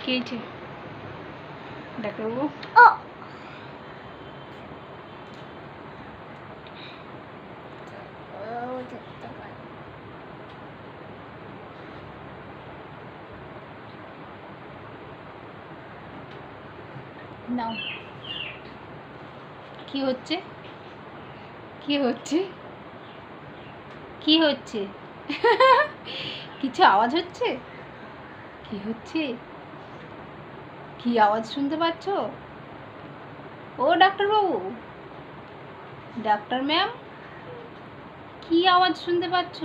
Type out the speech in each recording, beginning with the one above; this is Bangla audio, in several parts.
কি হয়েছে ডাক্তারবাবু? নাও। কি হচ্ছে? কি হচ্ছে? কি হচ্ছে? কিছু আওয়াজ হচ্ছে? কি হচ্ছে? কি আওয়াজ শুনতে পাচ্ছ? ও ডাক্তারবাবু, ডাক্তার ম্যাম, কি আওয়াজ শুনতে পাচ্ছ?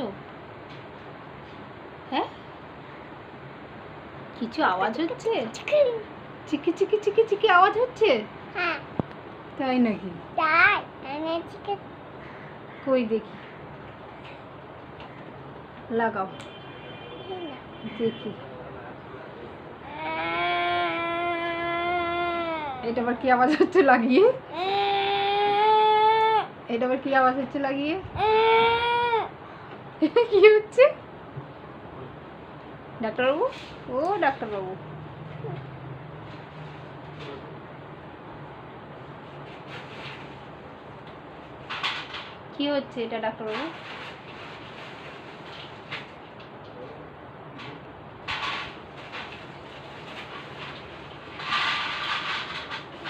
হ্যাঁ, কিছু আওয়াজ হচ্ছে? চিকি চিকি চিকি চিকি আওয়াজ হচ্ছে? হ্যাঁ। তাই নাকি? তাই আমি চিকে কই দেখি, লাগাও দেখি। এটা আবার কি আওয়াজ হচ্ছে লাগিয়ে? এটা আবার কি আওয়াজ হচ্ছে লাগিয়ে? কি হচ্ছে ডাক্তারবাবু? ও ডাক্তারবাবু, কি হচ্ছে এটা ডাক্তারবাবু?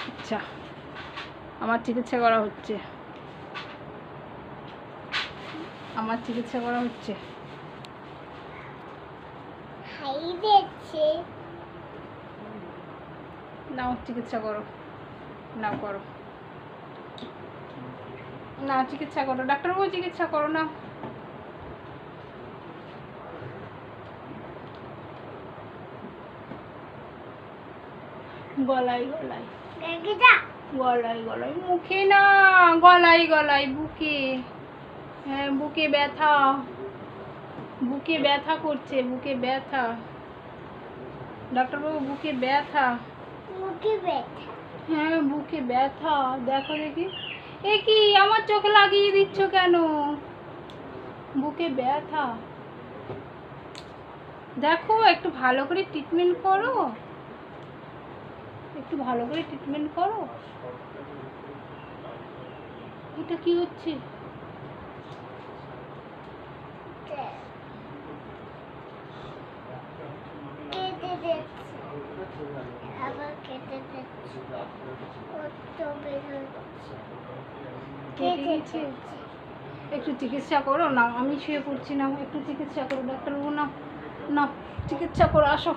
আচ্ছা, আমার চিকিৎসা করা হচ্ছে, আমার চিকিৎসা করা হচ্ছে। হাই দিচ্ছে। নাও চিকিৎসা করো, নাও করো, না চিকিৎসা করো ডাক্তারবাবু, চিকিৎসা করো না। গলায় গলায়, গলায় গলায়, মুখে না, গলায় গলায়, বুকে। হ্যাঁ, বুকে ব্যথা, বুকে ব্যথা করছে, বুকে ব্যথা ডাক্তারবাবু, বুকে ব্যথা। মুখে ব্যথা। হ্যাঁ, বুকে ব্যথা, দেখো দেখি। এ কি, আমার চোখে লাগিয়ে দিচ্ছ কেন? বুকে ব্যথা, দেখো একটু ভালো করে ট্রিটমেন্ট করো, একটু ভালো করে ট্রিটমেন্ট করো। এটা কি হচ্ছে? কেটে দিচ্ছে। আবার কেটে দিচ্ছে। কত বেরোচ্ছে। কেটে গেছে? একটু চিকিৎসা করো না, আমি শুয়ে পড়ছি না, একটু চিকিৎসা করো ডাক্তারবাবু, না না চিকিৎসা করো, আসো।